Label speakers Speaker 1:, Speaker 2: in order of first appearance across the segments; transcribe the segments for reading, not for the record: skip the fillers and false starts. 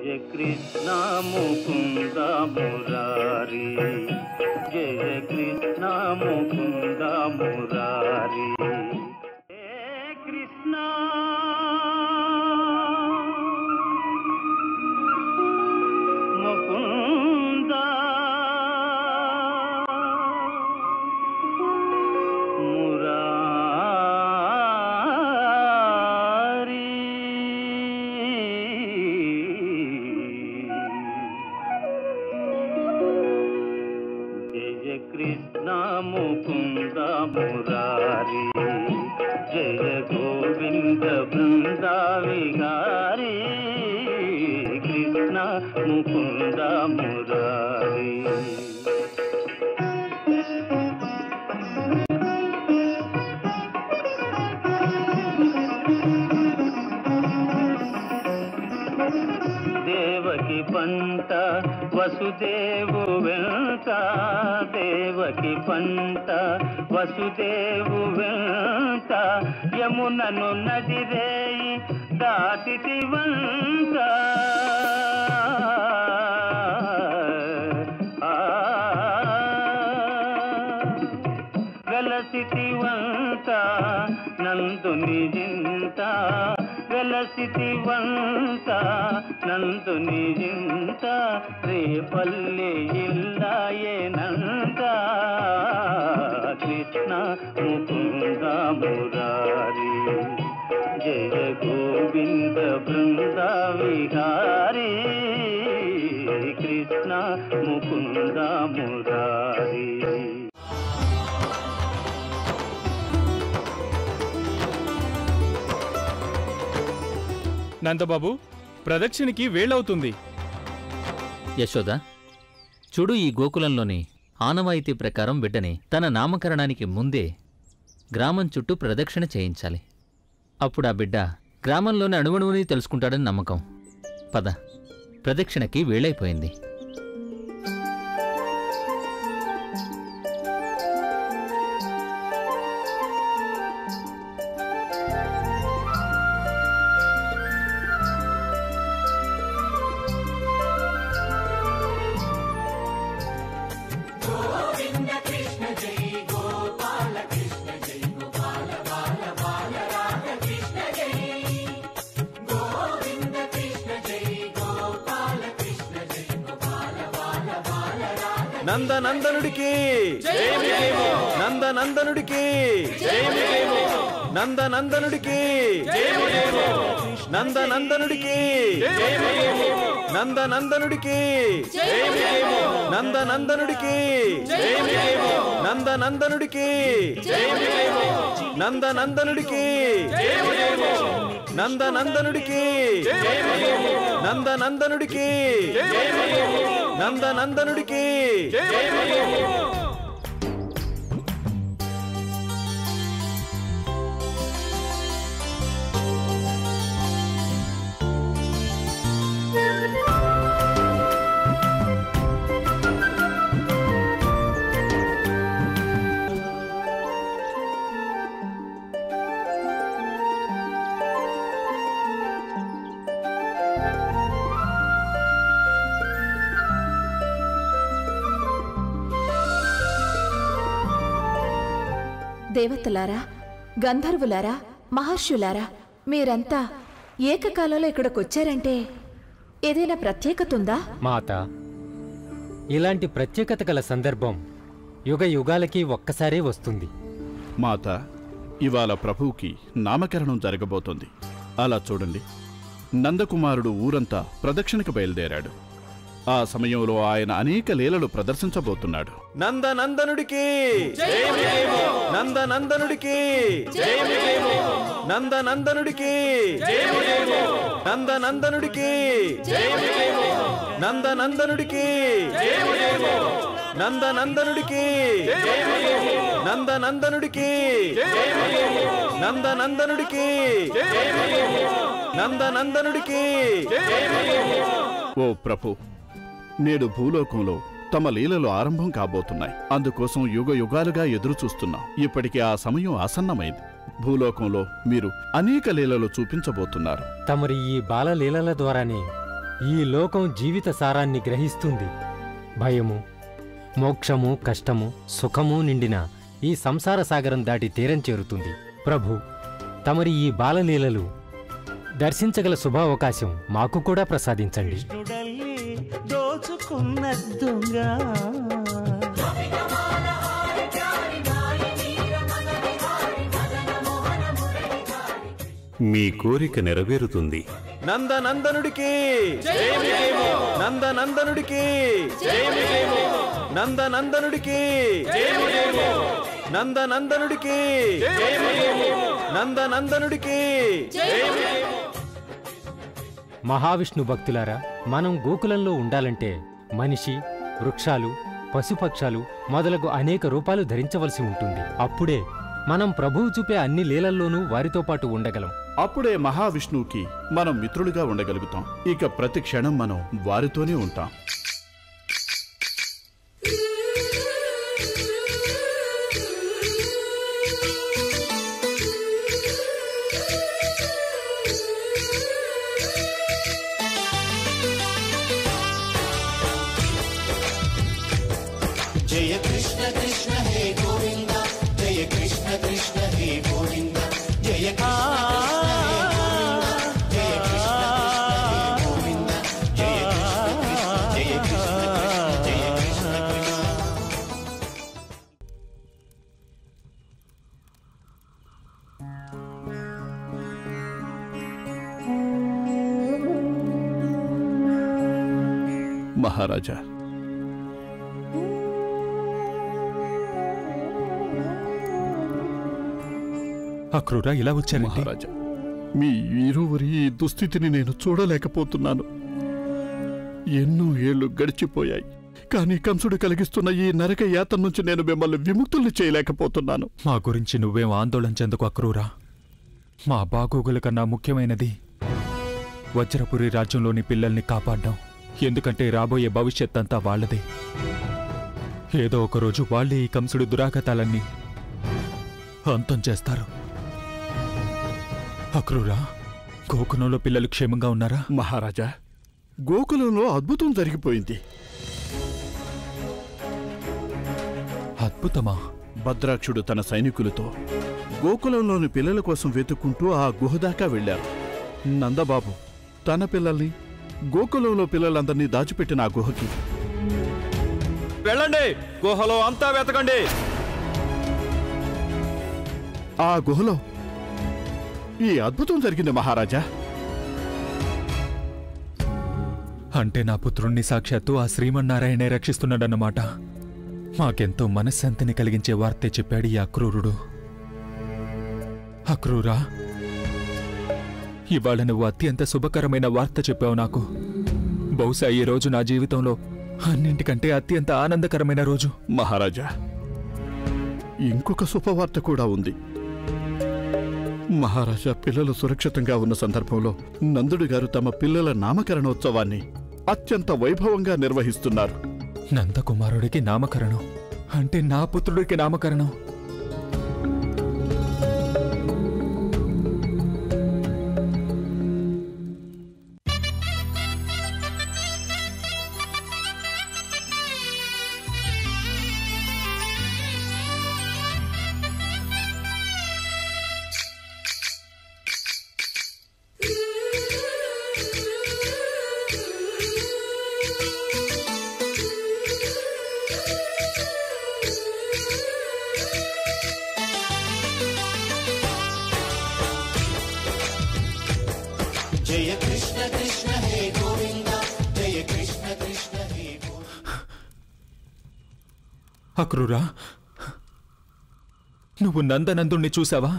Speaker 1: జయ కృష్ణ ముకుంద మురారి, జయ కృష్ణ ముకుంద మురారి. హే కృష్ణ ముకుంద మురారి, జయ కృష్ణ ముకుంద మురారి, జయ గోవింద బృంద విహారీ, కృష్ణ ముకుంద మురారి. దేవకి పంట వసుదేవు వెంట, దేవకి పంట వసుదేవు వెంట, యమునను నదిరేయి దాటితి వంట. వెలసితి వంట నందుని జింత, వెలసితి వంట నందుని జింత, రేపల్లి ఇల్లాయేనంట. కృష్ణ ముకుంద మురారి, జయ గోవింద బృంద విహారీ, కృష్ణ ముకుంద మురారి.
Speaker 2: నందబాబు, ప్రదక్షిణకి వేళవుతుంది.
Speaker 3: యశోద, చూడు, ఈ గోకులంలోని ఆనవాయితీ ప్రకారం బిడ్డని తన నామకరణానికి ముందే గ్రామం చుట్టూ ప్రదక్షిణ చేయించాలి. అప్పుడు ఆ బిడ్డ గ్రామంలోని అణువణువుని తెలుసుకుంటాడని నమ్మకం. పద, ప్రదక్షిణకి వేళైపోయింది.
Speaker 4: నందనందనుడికి నందనందనుడికి నందనందనుడికి నందనందనుడికి నందనందనుడికి నందనందనుడికి నందనందనుడికి నందనందనుడికి నందనందనుడికి నందనందనుడికి నందనందనుడికి.
Speaker 5: దేవతలారా, గంధర్వులారా, మహర్షులారా, మీరంతా ఏకకాలంలో ఇక్కడికొచ్చారంటే ఏదైనా ప్రత్యేకత ఉందా?
Speaker 6: మాత, ఇలాంటి ప్రత్యేకత గల సందర్భం యుగ యుగాలకి ఒక్కసారే వస్తుంది.
Speaker 7: మాత, ఇవాళ ప్రభువుకి నామకరణం జరగబోతోంది. అలా చూడండి, నందకుమారుడు ఊరంతా ప్రదక్షిణకు బయలుదేరాడు. ఆ సమయంలో ఆయన అనేక లీలలు ప్రదర్శించబోతున్నాడు.
Speaker 4: నందనందనుడికి నందనందనుడికి నందనందనుడికి నందనందనుడికి నందనందనుడికి నందనందనుడికి నందనందనుడికి నందనందనుడికి నందనందనుడికి.
Speaker 7: ఓ ప్రభు, నేడు భూలోకంలో తమ లీలలు ఆరంభం కాబోతున్నాయి. అందుకోసం యుగ యుగాలుగా ఎదురుచూస్తున్నాం. ఇప్పటికే ఆ సమయం ఆసన్నమైంది. భూలోకంలో మీరు అనేక లీలలు చూపించబోతున్నారు.
Speaker 6: తమరి ఈ బాలలీలల ద్వారానే ఈ లోకం జీవిత సారాన్ని గ్రహిస్తుంది. భయము, మోక్షము, కష్టము, సుఖము నిండిన ఈ సంసార సాగరం దాటి తీరం చేరుతుంది. ప్రభు, తమరి ఈ బాలలీలలు దర్శించగల శుభావకాశం మాకు కూడా ప్రసాదించండి.
Speaker 1: దోచుకున్న దొంగ
Speaker 8: మీ కోరిక నెరవేరుతుంది.
Speaker 4: నందనందనుడికి నందనందనుడికి నందనందనుడికి నందనందనుడికి నందనందనుడికి.
Speaker 6: మహావిష్ణు భక్తులారా, మనం గోకులంలో ఉండాలంటే మనిషి, వృక్షాలు, పశుపక్షాలు మొదలగు అనేక రూపాలు ధరించవలసి ఉంటుంది. అప్పుడే మనం ప్రభువు చూపే అన్ని లీలల్లోనూ వారితో పాటు ఉండగలం.
Speaker 7: అప్పుడే మహావిష్ణువుకి మనం మిత్రులుగా ఉండగలుగుతాం. ఇక ప్రతి క్షణం మనం వారితోనే ఉంటాం.
Speaker 9: జయ కృష్ణ కృష్ణ హే గోవింద, జయ కృష్ణ కృష్ణ హే గోవింద, జయ
Speaker 7: మహారాజా,
Speaker 2: అక్రూర ఇలా వచ్చారండి.
Speaker 7: మహారాజా, మీ ఇరువురి ఈ దుస్థితిని నేను చూడలేకపోతున్నాను. ఎన్నో ఏళ్లు గడిచిపోయాయి, కానీ కంసుడు కలిగిస్తున్న ఈ నరక యాతన నుంచి నేను మిమ్మల్ని విముక్తుల్ని చేయలేకపోతున్నాను.
Speaker 2: మా గురించి నువ్వేం ఆందోళన చెందకు అక్రూరా. మా బాగోగుల కన్నా ముఖ్యమైనది వజ్రపురి రాజ్యంలోని పిల్లల్ని కాపాడ్డాం. ఎందుకంటే రాబోయే భవిష్యత్ అంతా వాళ్లదే. ఏదో ఒకరోజు వాళ్ళే ఈ కంసుడు దురాగతాలన్నీ అంతం చేస్తారు. అక్రూరా, గోకులంలో పిల్లలు క్షేమంగా ఉన్నారా?
Speaker 7: మహారాజా, గోకులంలో అద్భుతం జరిగిపోయింది.
Speaker 2: అద్భుతమా?
Speaker 7: భద్రాక్షుడు తన సైనికులతో గోకులంలోని పిల్లల కోసం వెతుక్కుంటూ ఆ గుహ దాకా వెళ్లారు. నందబాబు తన పిల్లల్ని, గోకులంలో పిల్లలందరినీ దాచిపెట్టిన ఆ గుహకి
Speaker 4: వెళ్ళండి, గుహలో అంతా వెతకండి.
Speaker 7: ఆ గుహలో ఈ అద్భుతం జరిగింది మహారాజా.
Speaker 2: అంటే నా పుత్రుణ్ణి సాక్షాత్తు ఆ శ్రీమన్నారాయణే రక్షిస్తున్నాడన్నమాట. మాకెంతో మనశ్శాంతిని కలిగించే వార్తే చెప్పాడు ఈ అక్రూరుడు. అక్రూరా, ఇవాళ నువ్వు అత్యంత శుభకరమైన వార్త చెప్పావు నాకు. బహుశా ఈ రోజు నా జీవితంలో అన్నింటికంటే అత్యంత ఆనందకరమైన రోజు.
Speaker 7: మహారాజా, ఇంకొక శుభవార్త కూడా ఉంది. మహారాజా, పిల్లలు సురక్షితంగా ఉన్న సందర్భంలో నందుడు గారు తమ పిల్లల నామకరణోత్సవాన్ని అత్యంత వైభవంగా నిర్వహిస్తున్నారు.
Speaker 2: నందకుమారుడికి నామకరణం అంటే నా పుత్రుడికి నామకరణం.
Speaker 9: జయ కృష్ణ కృష్ణ హే గోవింద, జయ కృష్ణ కృష్ణ హే గోవింద.
Speaker 2: అక్రూరా, నువ్వు నందనందుణ్ణి చూసావా?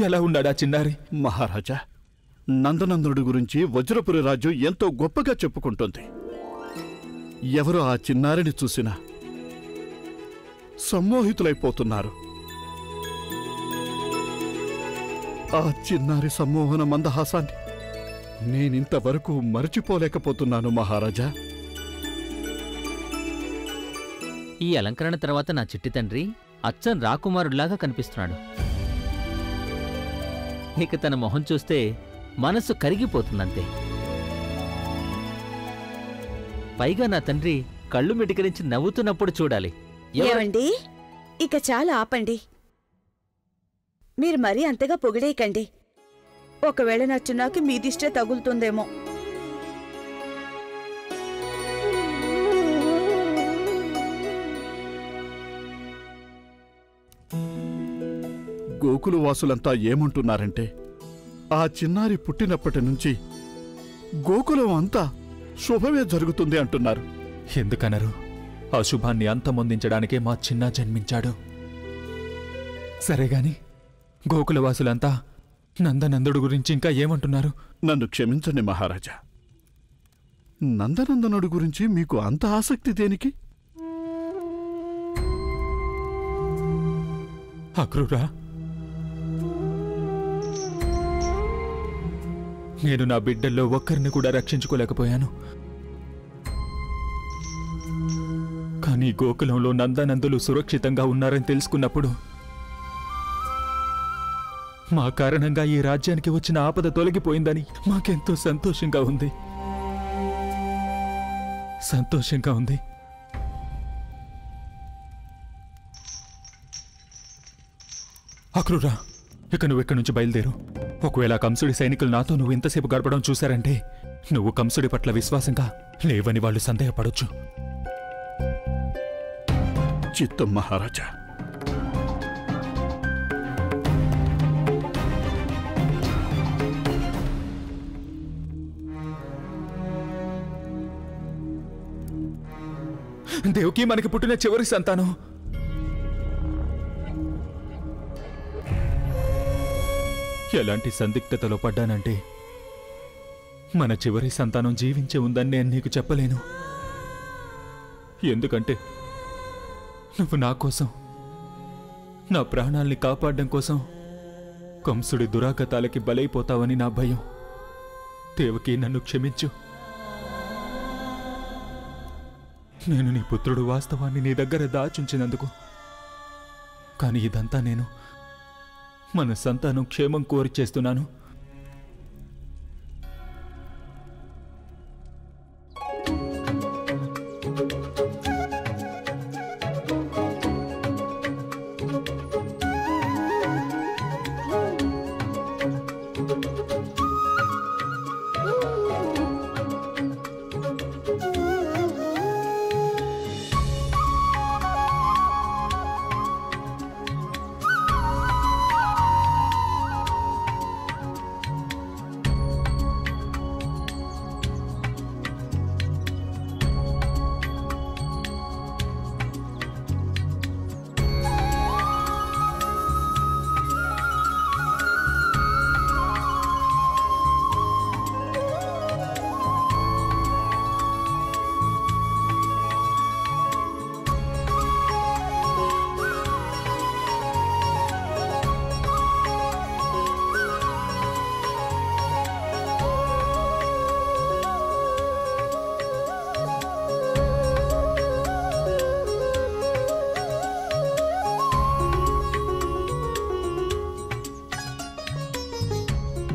Speaker 2: ఎలా ఉన్నాడా చిన్నారి?
Speaker 7: మహారాజా, నందనందుడి గురించి వజ్రపురి రాజ్యం ఎంతో గొప్పగా చెప్పుకుంటోంది. ఎవరు ఆ చిన్నారిని చూసినా సమ్మోహితులైపోతున్నారు. ఆ చిన్నారి సమ్మోహన మందహాసాన్ని నేనింతవరకు మరచిపోలేకపోతున్నాను మహారాజా.
Speaker 3: ఈ అలంకరణ తర్వాత నా చిట్టి తండ్రి అచ్చం రాకుమారుడిలాగా కనిపిస్తున్నాడు. ఇక తన మొహం చూస్తే మనస్సు కరిగిపోతుందంతే. పైగా నా తండ్రి కళ్ళు మిటికరించి నవ్వుతున్నప్పుడు చూడాలి.
Speaker 10: ఏమండి, ఇక చాలా ఆపండి. మీరు మరీ అంతగా పొగిడేయకండి. ఒకవేళ నచ్చునాకి మీ దిష్టే తగులుతుందేమో.
Speaker 7: గోకుల వాసులంతా ఏమంటున్నారంటే ఆ చిన్నారి పుట్టినప్పటి నుంచి గోకులం అంతా శుభమే జరుగుతుంది అంటున్నారు.
Speaker 2: ఎందుకనరు? ఆ శుభాన్ని అంతమొందించడానికే మా చిన్న జన్మించాడు. సరేగాని గోకులవాసులంతా నందనందుడు గురించి ఇంకా ఏమంటున్నారు?
Speaker 7: నన్ను క్షమించండి మహారాజా. నందనందనుడి గురించి మీకు అంత ఆసక్తి దేనికి?
Speaker 2: అక్రూరా, నేను నా బిడ్డల్లో ఒక్కరిని కూడా రక్షించుకోలేకపోయాను. కానీ గోకులంలో నందనందులు సురక్షితంగా ఉన్నారని తెలుసుకున్నప్పుడు మా కారణంగా ఈ రాజ్యానికి వచ్చిన ఆపద తొలగిపోయిందని మాకెంతో సంతోషంగా ఉంది. అక్రూరా, ఇక నువ్వు ఇక్కడి నుంచి బయలుదేరు. ఒకవేళ కంసుడి సైనికులు నాతో నువ్వు ఇంతసేపు గడపడం చూశారంటే నువ్వు కంసుడి పట్ల విశ్వాసంగా లేవని వాళ్ళు సందేహపడొచ్చు.
Speaker 7: చిత్తం మహారాజా.
Speaker 2: దేవకి మనకి పుట్టిన చివరి సంతానం. ఎలాంటి సందిగ్ధతలో పడ్డానంటే మన చివరి సంతానం జీవించే ఉందని నేను నీకు చెప్పలేను. ఎందుకంటే నువ్వు నా కోసం, నా ప్రాణాల్ని కాపాడడం కోసం కంసుడి దురాగతాలకి బలైపోతావని నా భయం. దేవకి, నన్ను క్షమించు. నేను నీ పుత్రుడు వాస్తవాన్ని నీ దగ్గర దాచుంచినందుకు. కానీ ఇదంతా నేను మన సంతానం క్షేమం కోరి చేస్తున్నాను.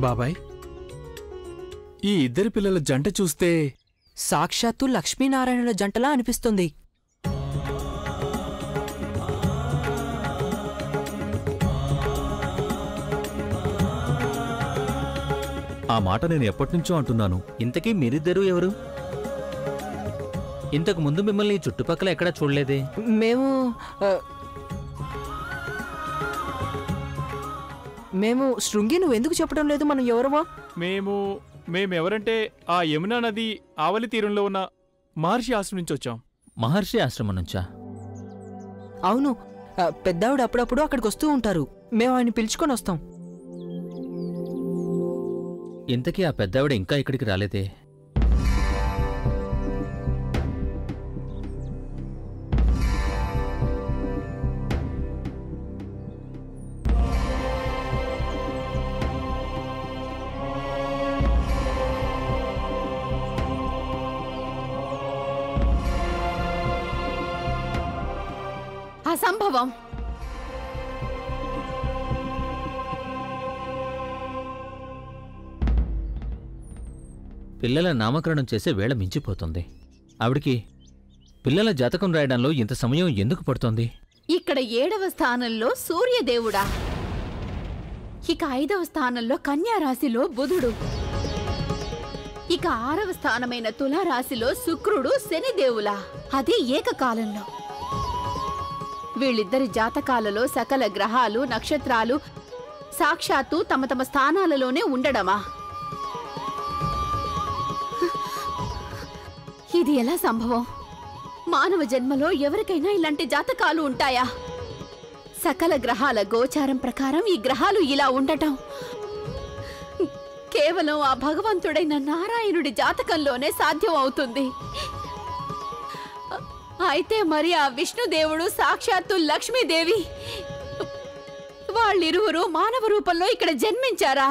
Speaker 11: బాబాయ్, ఈ ఇద్దరి పిల్లల జంట చూస్తే
Speaker 12: సాక్షాత్తు లక్ష్మీనారాయణుల జంటలా అనిపిస్తుంది.
Speaker 13: ఆ మాట నేను ఎప్పటినుంచో అంటున్నాను.
Speaker 3: ఇంతకీ మీరిద్దరూ ఎవరు? ఇంతకు ముందు మిమ్మల్ని చుట్టుపక్కల ఎక్కడా చూడలేదే.
Speaker 12: మేము శృంగి, నువ్వెందుకు చెప్పడం లేదు మనం ఎవరమో?
Speaker 11: మేమెవరంటే ఆ యమునా నది ఆవలి తీరంలో ఉన్న మహర్షి ఆశ్రమం నుంచి వచ్చాం.
Speaker 3: మహర్షి ఆశ్రమం నుంచా?
Speaker 12: అవును, పెద్దావిడ అప్పుడప్పుడు అక్కడికి వస్తూ ఉంటారు. మేము ఆయన పిలుచుకొని వస్తాం.
Speaker 3: ఇంతకీ ఆ పెద్దావిడ ఇంకా ఇక్కడికి రాలేదే.
Speaker 5: అసంభవం.
Speaker 3: పిల్లల నామకరణం చేసే వేళ మించిపోతుంది. ఆవిడికి పిల్లల జాతకం రాయడంలో ఇంత సమయం ఎందుకు పడుతోంది?
Speaker 5: ఇక్కడ 7వ స్థానంలో సూర్యదేవుడా, ఇక 5వ స్థానంలో కన్యారాశిలో బుధుడు, ఇక 6వ స్థానమైన తులారాశిలో శుక్రుడు శనిదేవులా, అది ఏకకాలంలో. వీళ్ళిద్దరి జాతకాలలో సకల గ్రహాలు నక్షత్రాలు సాక్షాత్తు తమ తమ స్థానాలలోనే ఉండడమా? ఇది ఎలా సంభవం? మానవ జన్మలో ఎవరికైనా ఇలాంటి జాతకాలు ఉంటాయా? సకల గ్రహాల గోచారం ప్రకారం ఈ గ్రహాలు ఇలా ఉండటం కేవలం ఆ భగవంతుడైన నారాయణుడి జాతకంలోనే సాధ్యం అవుతుంది. అయితే మరి ఆ విష్ణుదేవుడు సాక్షాత్తు లక్ష్మీదేవి వాళ్ళిరువురు మానవ రూపంలో ఇక్కడ జన్మించారా?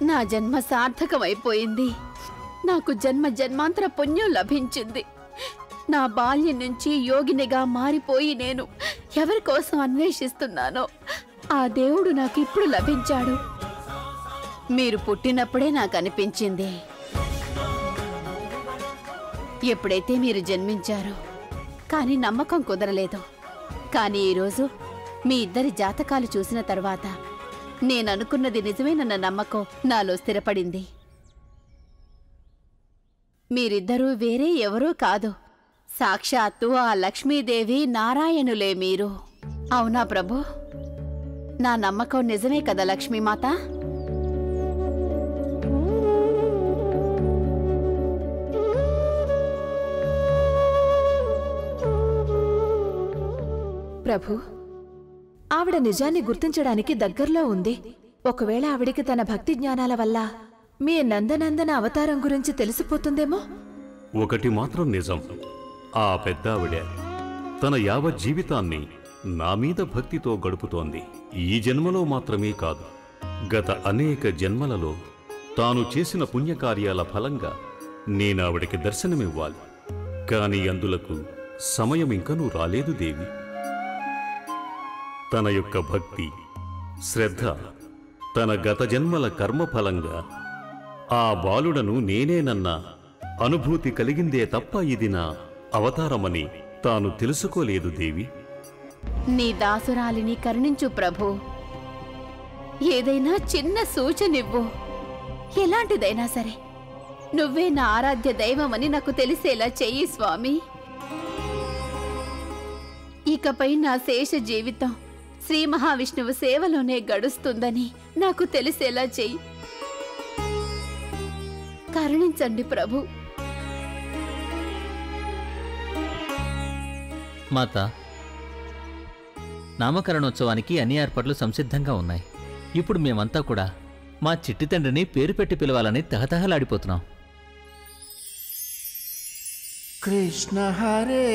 Speaker 5: నా జన్మ సార్థకమైపోయింది. నాకు జన్మ జన్మాంతర పుణ్యం లభించింది. నా బాల్యం నుంచి యోగినిగా మారిపోయి నేను ఎవరి కోసం అన్వేషిస్తున్నానో ఆ దేవుడు నాకు ఇప్పుడు లభించాడు. మీరు పుట్టినప్పుడే నాకు అనిపించింది. ఎప్పుడైతే మీరు జన్మించారో కానీ నమ్మకం కుదరలేదు. కానీ ఈరోజు మీ ఇద్దరి జాతకాలు చూసిన తర్వాత నేననుకున్నది నిజమేనన్న నమ్మకం నాలో స్థిరపడింది. మీరిద్దరూ వేరే ఎవరూ కాదు, సాక్షాత్తు ఆ లక్ష్మీదేవి నారాయణులే మీరు. అవునా ప్రభు? నా నమ్మకం నిజమే కదా లక్ష్మీమాత?
Speaker 14: ప్రభు, ఆవిడ నిజాన్ని గుర్తించడానికి దగ్గరలో ఉంది. ఒకవేళ ఆవిడికి తన భక్తి జ్ఞానాల వల్ల మీ నందనందన అవతారం గురించి తెలిసిపోతుందేమో.
Speaker 8: ఒకటి మాత్రం నిజం, ఆ పెద్దావిడ తన యావత్ జీవితాన్ని నా మీద భక్తితో గడుపుతోంది. ఈ జన్మలో మాత్రమే కాదు, గత అనేక జన్మలలో తాను చేసిన పుణ్యకార్యాల ఫలంగా నేనావిడికి దర్శనమివ్వాలి. కాని అందులకు సమయం ఇంకనూ రాలేదు దేవి. తన యొక్క భక్తి శ్రద్ధ తన గత జన్మల కర్మఫలంగా ఆ బాలుడను నేనేనన్న అనుభూతి కలిగిందే తప్ప ఇది నా అవతారమని తాను తెలుసుకోలేదు దేవి.
Speaker 5: నీ దాసురాలిని కరుణించు ప్రభు. ఏదైనా చిన్న సూచనివ్వు, ఎలాంటిదైనా సరే. నువ్వే నా ఆరాధ్య దైవమని నాకు తెలిసేలా చెయ్యి స్వామి. ఇకపై నా శేష జీవితం శ్రీ మహావిష్ణువు సేవలోనే గడుస్తుందని నాకు తెలిసేలా చెయ్యి. కరుణించండి ప్రభు.
Speaker 3: మాత, నామకరణోత్సవానికి అన్ని ఏర్పాట్లు సంసిద్ధంగా ఉన్నాయి. ఇప్పుడు మేమంతా కూడా మా చిట్టి తండ్రిని పేరు పెట్టి పిలవాలని తహతహలాడిపోతున్నాం.
Speaker 9: కృష్ణ హరే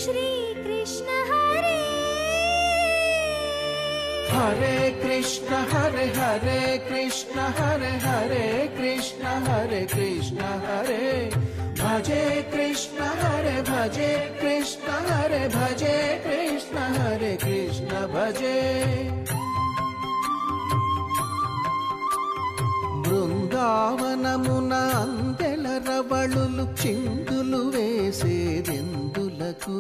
Speaker 15: శ్రీ కృష్ణ హరే
Speaker 9: హరే కృష్ణ హరే హరే కృష్ణ హరే హరే కృష్ణ హరే కృష్ణ హరే భజే కృష్ణ హరే భజే కృష్ణ హరే భజే కృష్ణ హరే కృష్ణ భజే. బృందావనమున అందెల రవళులు చిందులు వేసేదెందులకు?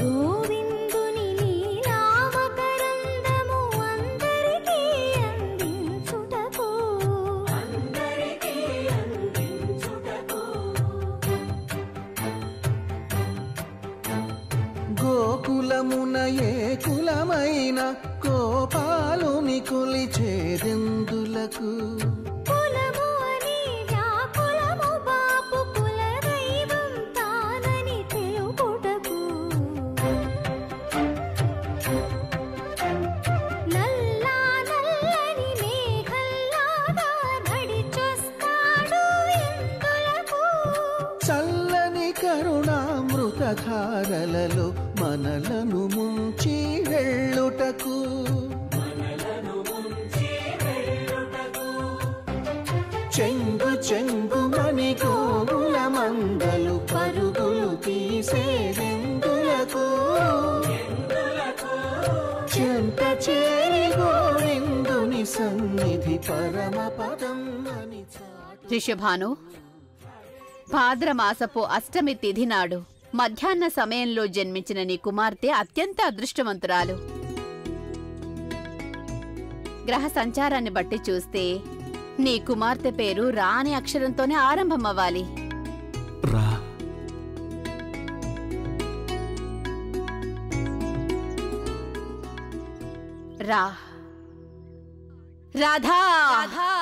Speaker 15: గోవిందుని లీలావతరందము అందరికీ అందించుటకు.
Speaker 9: గోకులమున ఏ కులమైన గోపాలుని కొలిచేదెందులకు?
Speaker 15: కులము అని వ్యాకులము బాపు కులదైవం తానని తెలుపుటకు. నల్లా నల్లని మేఘల్లాగా నడిచొస్తాడు ఎందులకు?
Speaker 9: చల్లని కరుణామృతధారల కలలో మనలను ముంచి వెళ్ళుటకు చెంగు చెంగు మని గోగుల మందలు పరుగులు తీసేందులకు చెంత చేరి గోవిందుని సన్నిధి పరమ పదం అని
Speaker 5: ఋషభాను, భాద్రమాసపు అష్టమి తిథి నాడు మధ్యాహ్న సమయంలో జన్మించిన నీ కుమార్తె అత్యంత అదృష్టవంతురాలు. గ్రహ సంచారాన్ని బట్టి చూస్తే నీ కుమార్తె పేరు రా అనే అక్షరంతోనే ఆరంభమవ్వాలి.
Speaker 13: రా.
Speaker 5: రా. రాధా.